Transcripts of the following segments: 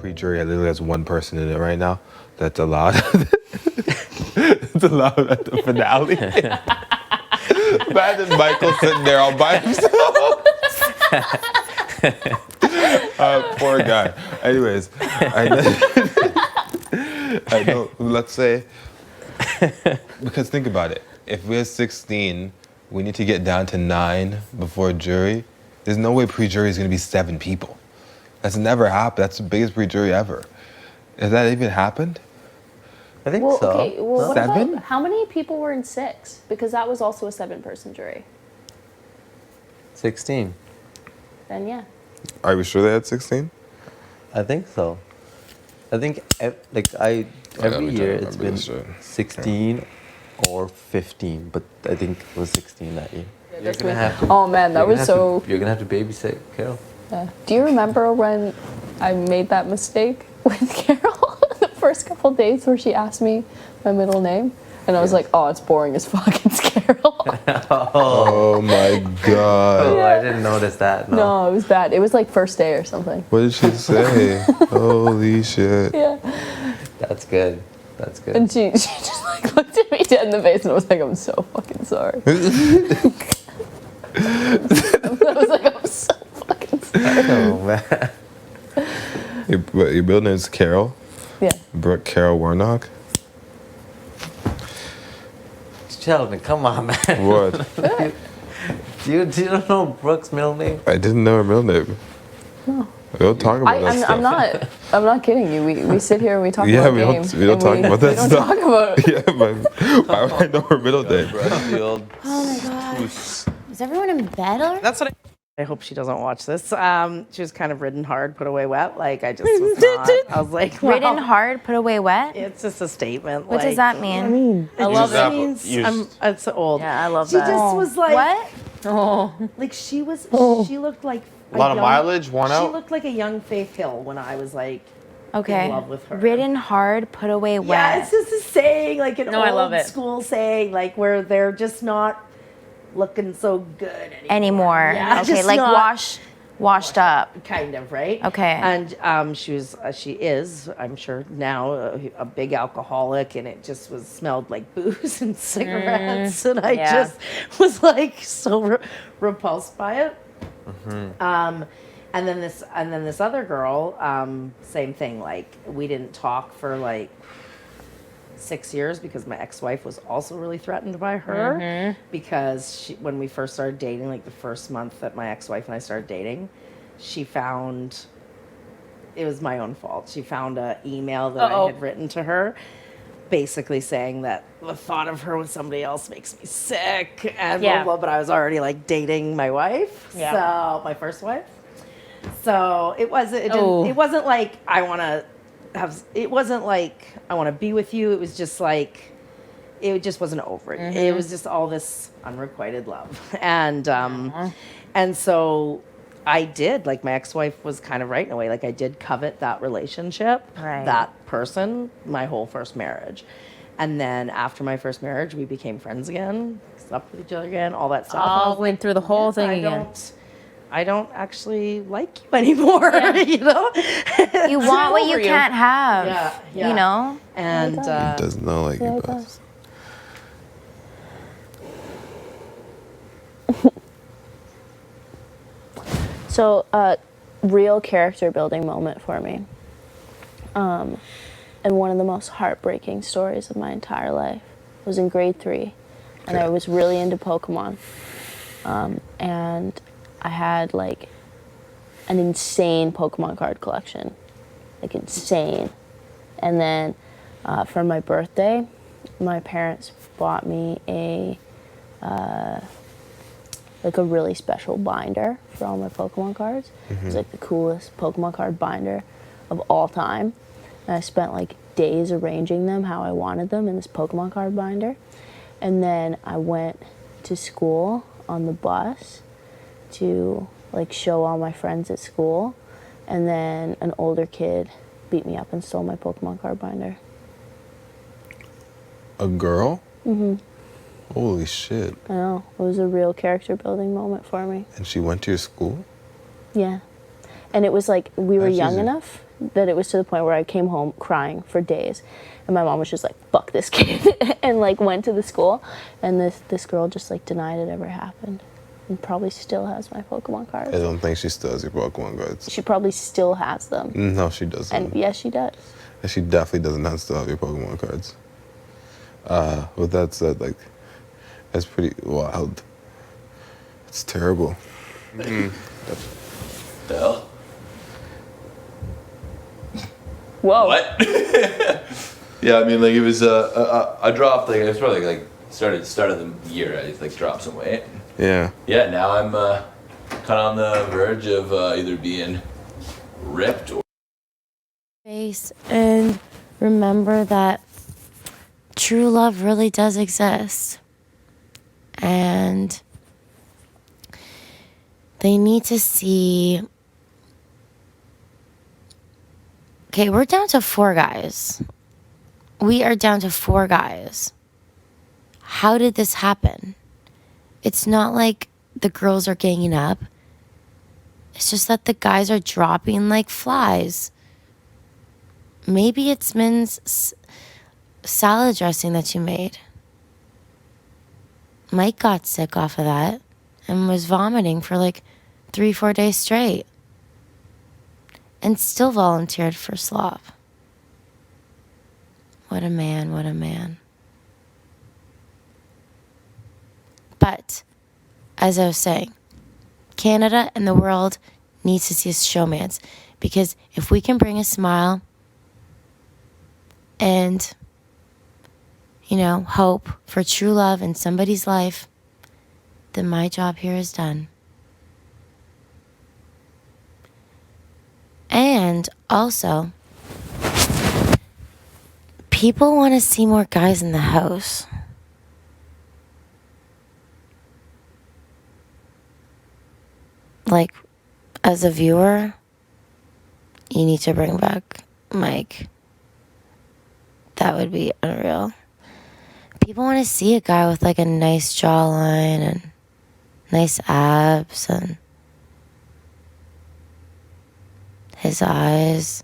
pre-jury, I literally has one person in it right now that's allowed. It's allowed at the finale. Imagine Michael sitting there all by himself. Poor guy. Anyways, I know. Let's say, because think about it. If we're 16, we need to get down to 9 before jury. There's no way pre-jury is going to be 7 people. That's never happened. That's the biggest pre-jury ever. Has that even happened? I think Well, so. okay. Well, what 7? about, how many people were in 6? Because that was also a 7-person jury. 16. Then yeah. Are we sure they had 16? I think so. I think every year it's been 16 or 15, but I think it was 16 that year. You're gonna have to, oh man, that was so. You're gonna have to babysit Carol. Yeah. Do you remember when I made that mistake with Carol the first couple days where she asked me my middle name? And I was like, oh, it's boring as fuck, it's Carol. Oh my god. Oh, I didn't notice that. No, it was bad. It was like first day or something. What did she say? Holy shit. Yeah. That's good. That's good. And she just like looked at me dead in the face and I was like, I'm so fucking sorry. I was like, I'm so fucking sorry. Oh man. Your middle name's Carol? Yeah. Brooke Carol Warnock? Sheldon, come on, man. What? Do you don't know Brooke's middle name? I didn't know her middle name. No. We don't talk about that stuff. I'm not kidding you. We sit here and we talk Yeah, about we games. don't talk about that we stuff. don't talk about it. Yeah, but why would I know her middle name? Oh my gosh. Is everyone in bed already? That's what I hope she doesn't watch this. She was kind of ridden hard, put away wet. Like, I just was not. I was like, wow. Ridden hard, put away wet? It's just a statement. What does that mean? I love it. Means it's old. Yeah, I love she that. She just was like, What? Oh. like she was, she looked like A lot of mileage, worn out? She looked like a young Faith Hill when I was like Okay. in love with her. Ridden hard, put away wet. Yeah, it's just a saying, like an I love old it. school saying, like where they're just not looking so good anymore. Yeah, okay, just like not washed up. kind of, right? Okay. And she is, I'm sure now, a big alcoholic, and it just smelled like booze and cigarettes, and I just was like so repulsed by it. Mm-hmm. And then this other girl, same thing. Like, we didn't talk for like 6 years because my ex-wife was also really threatened by her because when we first started dating, like the first month that my ex-wife and I started dating, she found, it was my own fault. She found an email that I had written to her basically saying that the thought of her with somebody else makes me sick and blah, blah, but I was already like dating my wife, so my first wife. So it wasn't like I want to be with you. It was just like, it just wasn't over it. It was just all this unrequited love. And so I did, like, my ex-wife was kind of right in a way. Like, I did covet that relationship, that person, my whole first marriage. And then after my first marriage, we became friends again, slept with each other again, all that stuff. Went through the whole thing again. I don't actually like you anymore, you know? You want what you can't have, you know? And He does not like you, boss. So, real character building moment for me. And one of the most heartbreaking stories of my entire life was in grade 3. And I was really into Pokemon. And I had like an insane Pokemon card collection. Like insane. And then for my birthday, my parents bought me a really special binder for all my Pokemon cards. It was like the coolest Pokemon card binder of all time. And I spent like days arranging them how I wanted them in this Pokemon card binder. And then I went to school on the bus to like show all my friends at school. And then an older kid beat me up and stole my Pokemon card binder. A girl? Mm-hmm. Holy shit. I know. It was a real character building moment for me. And she went to your school? Yeah. And it was like, we were young enough that it was to the point where I came home crying for days. And my mom was just like, fuck this kid, and like went to the school. And this girl just like denied it ever happened. And probably still has my Pokemon cards. I don't think she still has your Pokemon cards. She probably still has them. No, she doesn't. And yes, she does. And she definitely does not still have your Pokemon cards. With that said, like, that's pretty wild. It's terrible. The hell? Whoa. What? Yeah, I mean, like it was. I dropped like it was probably like started of the year. I like dropped some weight. Yeah. Yeah, now I'm kind of on the verge of either being ripped or. Face and remember that true love really does exist. And they need to see. Okay, we're down to 4 guys. We are down to 4 guys. How did this happen? It's not like the girls are ganging up. It's just that the guys are dropping like flies. Maybe it's Min's salad dressing that you made. Mike got sick off of that and was vomiting for like 3-4 days straight. And still volunteered for slop. What a man, what a man. But, as I was saying, Canada and the world needs to see a showmance. Because if we can bring a smile and, you know, hope for true love in somebody's life, then my job here is done. And also, people want to see more guys in the house. Like, as a viewer, you need to bring back Mike. That would be unreal. People want to see a guy with like a nice jawline and nice abs, and his eyes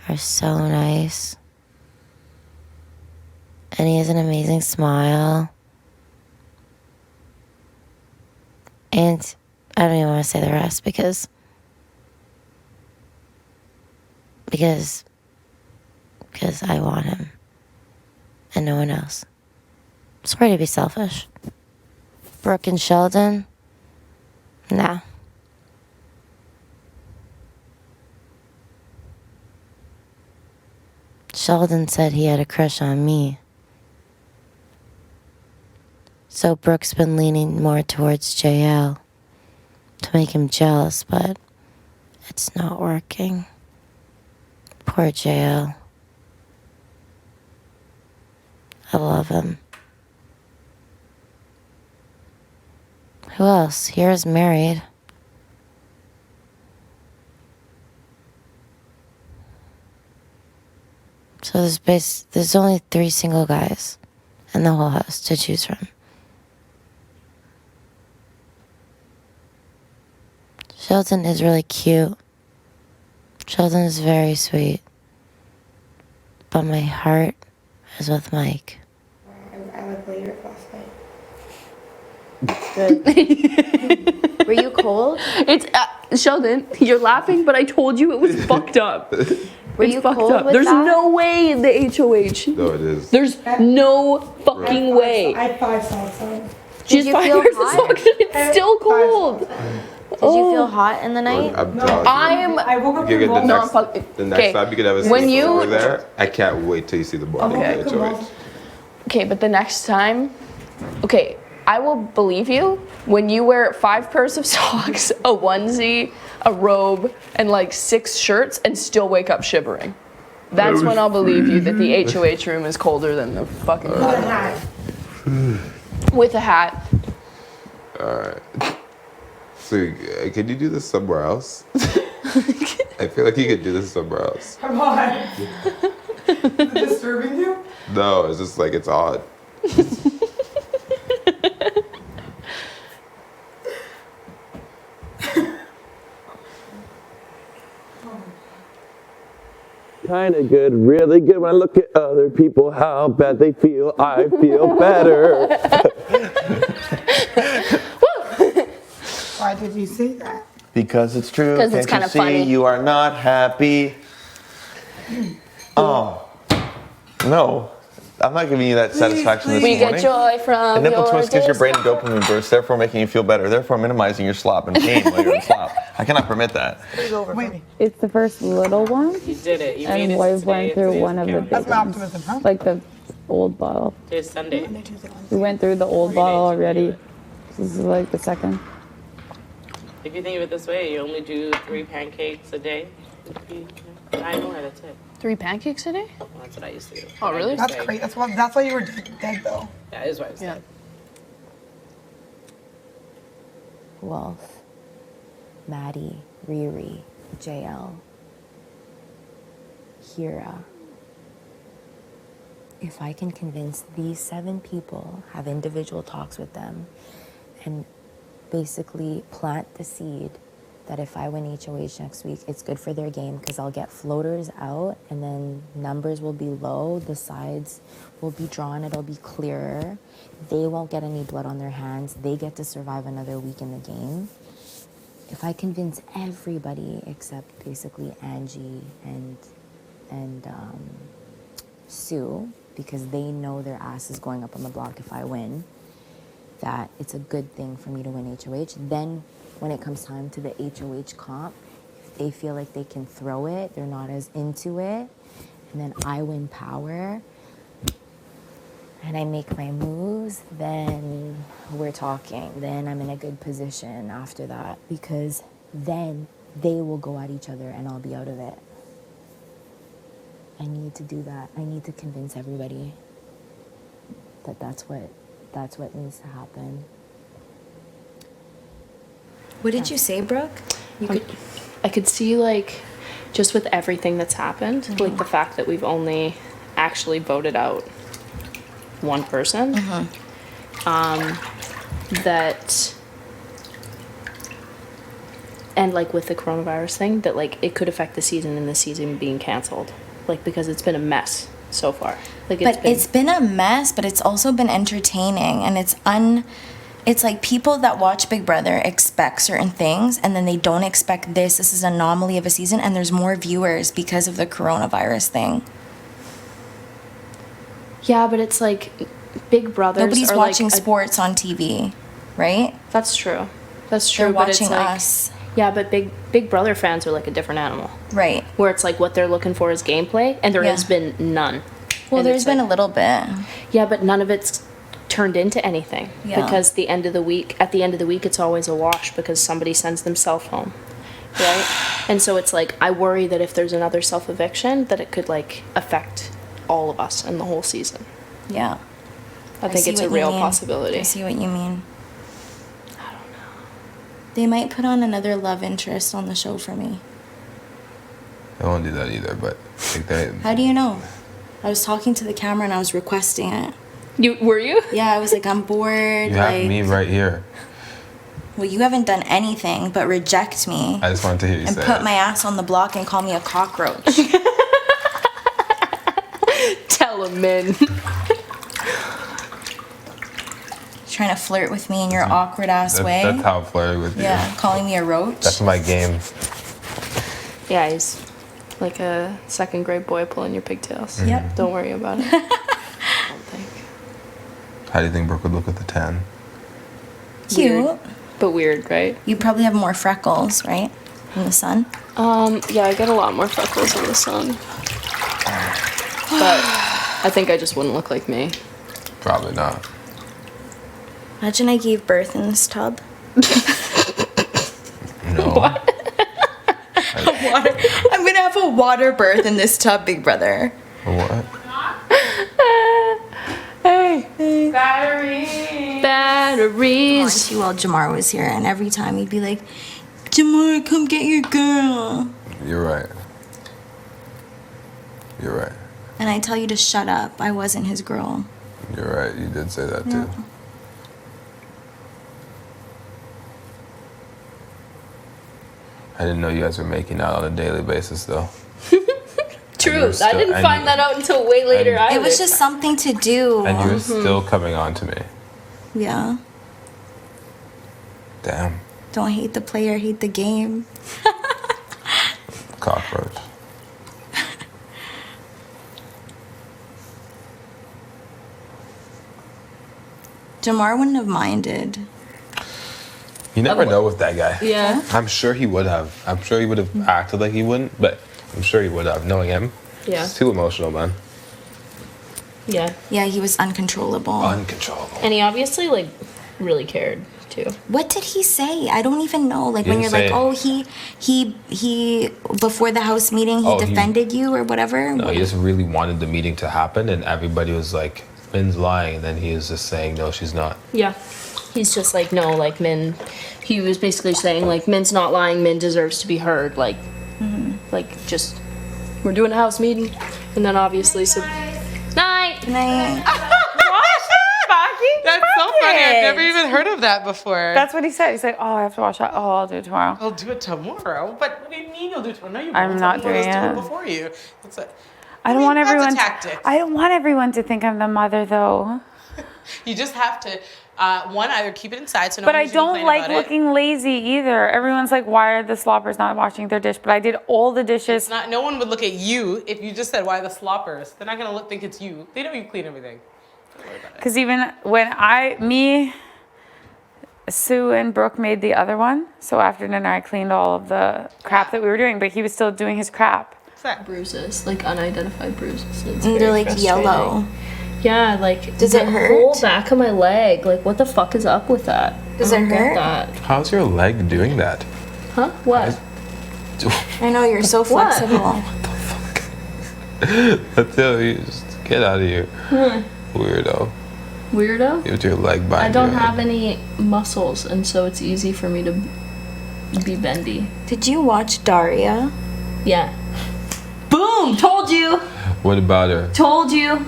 are so nice. And he has an amazing smile. And I don't even want to say the rest because I want him. And no one else. Sorry to be selfish. Brooke and Sheldon? Nah. Sheldon said he had a crush on me. So Brooke's been leaning more towards JL to make him jealous, but it's not working. Poor JL. I love him. Who else? Here is married. So there's only 3 single guys in the whole house to choose from. Sheldon is really cute. Sheldon is very sweet. But my heart is with Mike. I like later last night. Good. Were you cold? It's Sheldon, you're laughing, but I told you it was fucked up. Were It's you fucked cold up. with There's that? no way in the HOH. No, it is. There's no fucking way. I had 5 socks on. She's you 5 feel pairs of hot? socks and it's still cold. Did you feel hot in the night? I'm telling you. I'm. I woke up You in get the the No, next, fuck- the next okay. time you could have a When sleep you- over there, I can't wait till you see the body Okay. of the HOH. Okay, but the next time, okay, I will believe you when you wear 5 pairs of socks, a onesie, a robe, and like 6 shirts and still wake up shivering. That's when I'll believe you that the HOH room is colder than the fucking with a hat. with a hat. Alright. So, can you do this somewhere else? I feel like you could do this somewhere else. Come on. Is it disturbing you? No, it's just like, it's odd. Kinda good, really good. When I look at other people, how bad they feel, I feel better. Why did you say that? Because it's true. 'Cause it's Can't kinda you see funny. you are not happy? Oh. No. I'm not giving you that satisfaction this We morning. get joy from A nipple your twist gives your brain a disco. dopamine burst, therefore making you feel better, therefore minimizing your slop and pain while you're in slop. I cannot permit that. Wait, It's the first little one, You did it. You made and it we've today. went through Today's one of the count. big that's my ones, optimism, huh? like the old bottle. Today's Sunday. We went through the old bottle already. This is like the second. If you think of it this way, you only do 3 pancakes a day. I know that's it. 3 pancakes a day? Well, that's what I used to do. Oh, really? That's great. That's why you were dead though. That is why I was Yeah. dead. Wolf, Maddie, Riri, JL, Hira. If I can convince these 7 people, have individual talks with them, and basically plant the seed that if I win HOH next week, it's good for their game because I'll get floaters out and then numbers will be low, the sides will be drawn, it'll be clearer. They won't get any blood on their hands. They get to survive another week in the game. If I convince everybody except basically Angie and Sue, because they know their ass is going up on the block if I win, that it's a good thing for me to win HOH. Then when it comes time to the HOH comp, if they feel like they can throw it, they're not as into it, and then I win power, and I make my moves, then we're talking. Then I'm in a good position after that, because then they will go at each other and I'll be out of it. I need to do that. I need to convince everybody that that's what needs to happen. What did you say, Brooke? I could see, like, just with everything that's happened, like the fact that we've only actually voted out one person, that, and like with the coronavirus thing, that like it could affect the season and the season being canceled, like because it's been a mess so far. Like It's been a mess, but it's also been entertaining, and it's like people that watch Big Brother expect certain things, and then they don't expect this. This is an anomaly of a season, and there's more viewers because of the coronavirus thing. Yeah, but it's like Big Brothers. Nobody's are watching like sports on TV, right? That's true. That's true. They're but it's watching like, us. Yeah, but Big Brother fans are like a different animal. Right. Where it's like what they're looking for is gameplay, and there has been none. Well, And there's it's been like- a little bit. Yeah, but none of it's turned into anything. Yeah. Because at the end of the week, it's always a wash because somebody sends themselves home. Right? And so it's like, I worry that if there's another self-eviction, that it could like affect all of us and the whole season. Yeah. I think see it's a what you real mean. possibility. I see what you mean. I don't know. They might put on another love interest on the show for me. I won't do that either, but like that. How do you know? I was talking to the camera and I was requesting it. Were you? Yeah, I was like, I'm bored. You have me right here. Well, you haven't done anything but reject me I just wanted to hear you and say put it. my ass on the block and call me a cockroach. Tell him, Min. Trying to flirt with me in your awkward ass way. That's how I flirted with you. Yeah, calling me a roach. That's my game. Yeah, he's like a second grade boy pulling your pigtails. Yep. Don't worry about it. I don't think. How do you think Brooke would look with the tan? Cute. Weird. But weird, right? You probably have more freckles, right? In the sun. Yeah, I get a lot more freckles in the sun. But I think I just wouldn't look like me. Probably not. Imagine I gave birth in this tub. No. What? I'm gonna have a water birth in this tub, Big Brother. What? Hey. Battery. Batteries. Once you while Jamar was here, and every time he'd be like, Jamar, come get your girl. You're right. You're right. And I tell you to shut up. I wasn't his girl. You're right. You did say that Yeah. too. I didn't know you guys were making out on a daily basis, though. True. I didn't find that out until way later either. It was just something to do. And you were still coming on to me. Yeah. Damn. Don't hate the player, hate the game. Cockroach. Jamar wouldn't have minded. You never know with that guy. Yeah. I'm sure he would have. I'm sure he would have acted like he wouldn't, but I'm sure he would have, knowing him. Yeah. He's too emotional, man. Yeah. Yeah, he was uncontrollable. Uncontrollable. And he obviously, like, really cared, too. What did he say? I don't even know. Like He when you're didn't like, say. oh, he before the house meeting, he defended you or whatever. No, he just really wanted the meeting to happen, and everybody was like, Min's lying, and then he was just saying, no, she's not. Yeah. He's just like, no, like, Min. He was basically saying, like, Min's not lying. Min deserves to be heard. Like, just, we're doing a house meeting. And then obviously, so. Night! Night. That's so funny. I've never even heard of that before. That's what he said. He's like, oh, I have to watch that. Oh, I'll do it tomorrow. I'll do it tomorrow. But what do you mean you'll do it tomorrow? No, you I'm won't. not Someone doing else do it. before you. It's a, I don't want that's everyone. a tactic. I don't want everyone to think I'm the mother, though. You just have to, one, either keep it inside so no But one I hears you don't complain like about it. looking lazy either. Everyone's like, why are the sloppers not washing their dish? But I did all the dishes. It's not. No one would look at you if you just said, "Why the sloppers?" They're not gonna think it's you. They know you clean everything. Don't worry about it. Because even when Sue and Brooke made the other one, so after dinner I cleaned all of the crap that we were doing, but he was still doing his crap. What's that? Bruises, like unidentified bruises. It's And they're very like frustrating. yellow. Yeah, like Does the it hurt? whole back of my leg. Like, what the fuck is up with that? Does I it don't get hurt? that. How's your leg doing that? Huh? What? I know you're so What? flexible. That's it. You just get out of here. Weirdo. Weirdo? With your leg behind I don't your have head. any muscles, and so it's easy for me to be bendy. Did you watch Daria? Yeah. Boom! Told you! What about her? Told you!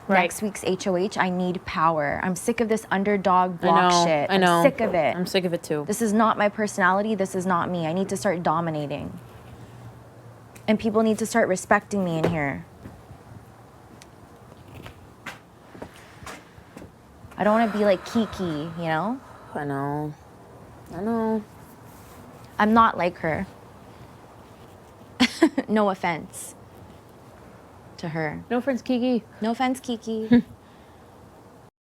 Next week's HOH, I need power. I'm sick of this underdog block shit. I know. I'm sick of it. I'm sick of it too. This is not my personality. This is not me. I need to start dominating. And people need to start respecting me in here. I don't want to be like Kiki, you know? I know. I know. I'm not like her. No offense to her. No offense, Kiki. No offense, Kiki.